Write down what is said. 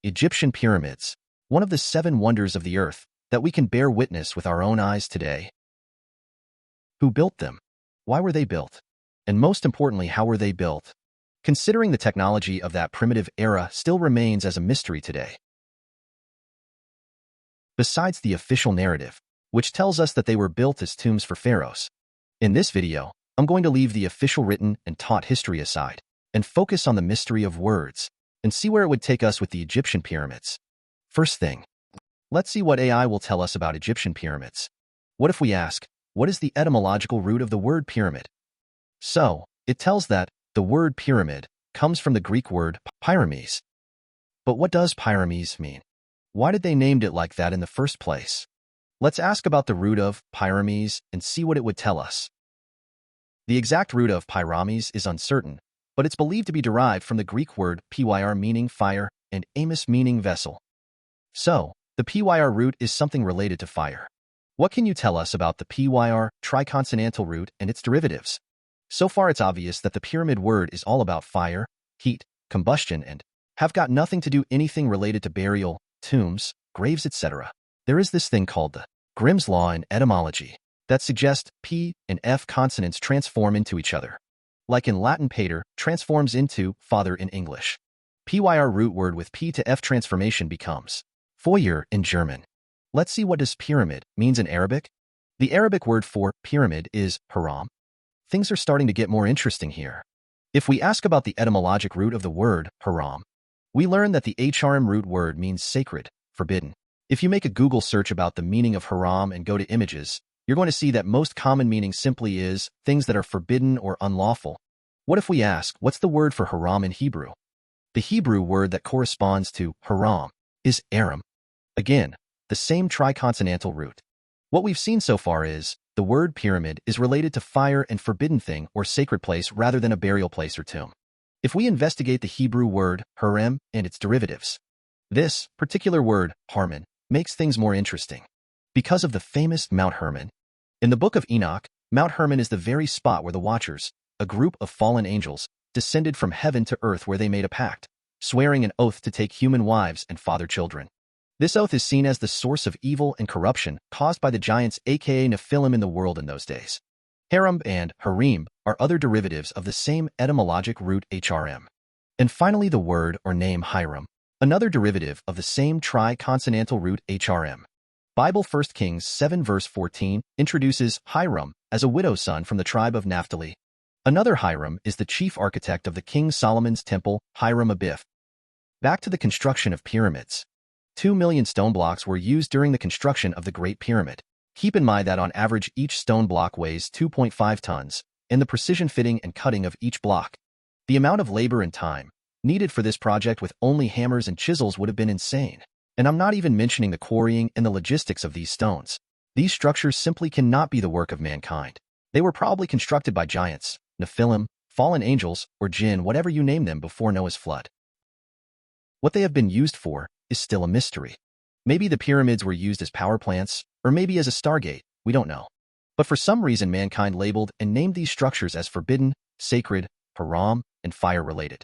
Egyptian pyramids, one of the 7 wonders of the earth that we can bear witness with our own eyes today. Who built them? Why were they built? And most importantly, how were they built? Considering the technology of that primitive era still remains as a mystery today. Besides the official narrative, which tells us that they were built as tombs for pharaohs, in this video, I'm going to leave the official written and taught history aside and focus on the mystery of words and see where it would take us with the Egyptian pyramids. First thing, let's see what AI will tell us about Egyptian pyramids. What if we ask, what is the etymological root of the word pyramid? So, it tells that the word pyramid comes from the Greek word pyrames. But what does pyrames mean? Why did they name it like that in the first place? Let's ask about the root of pyrames and see what it would tell us. The exact root of pyrames is uncertain, but it's believed to be derived from the Greek word pyr meaning fire and amos meaning vessel. So, the pyr root is something related to fire. What can you tell us about the pyr triconsonantal root and its derivatives? So far it's obvious that the pyramid word is all about fire, heat, combustion, and have got nothing to do anything related to burial, tombs, graves, etc. There is this thing called the Grimm's law in etymology that suggests P and F consonants transform into each other. Like in Latin pater transforms into father in English. Pyr root word with P to F transformation becomes Feuer in German. Let's see what does pyramid means in Arabic. The Arabic word for pyramid is Haram. Things are starting to get more interesting here. If we ask about the etymologic root of the word Haram, we learn that the Haram root word means sacred, forbidden. If you make a Google search about the meaning of Haram and go to images, you're going to see that most common meaning simply is things that are forbidden or unlawful. What if we ask, what's the word for Haram in Hebrew? The Hebrew word that corresponds to Haram is Aram. Again, the same triconsonantal root. What we've seen so far is the word pyramid is related to fire and forbidden thing or sacred place rather than a burial place or tomb. If we investigate the Hebrew word harem and its derivatives, this particular word, Hermon, makes things more interesting. Because of the famous Mount Hermon. In the book of Enoch, Mount Hermon is the very spot where the Watchers, a group of fallen angels, descended from heaven to earth where they made a pact, swearing an oath to take human wives and father children. This oath is seen as the source of evil and corruption caused by the giants aka Nephilim in the world in those days. Haram and Harim are other derivatives of the same etymologic root HRM. And finally the word or name Hiram, another derivative of the same triconsonantal root HRM. Bible 1 Kings 7 verse 14 introduces Hiram as a widow's son from the tribe of Naphtali. Another Hiram is the chief architect of the King Solomon's temple, Hiram Abiff. Back to the construction of pyramids. 2 million stone blocks were used during the construction of the Great Pyramid. Keep in mind that on average each stone block weighs 2.5 tons, and the precision fitting and cutting of each block. The amount of labor and time needed for this project with only hammers and chisels would have been insane. And I'm not even mentioning the quarrying and the logistics of these stones. These structures simply cannot be the work of mankind. They were probably constructed by giants, Nephilim, fallen angels, or jinn, whatever you name them before Noah's flood. What they have been used for is still a mystery. Maybe the pyramids were used as power plants, or maybe as a stargate, we don't know. But for some reason mankind labeled and named these structures as forbidden, sacred, haram, and fire-related.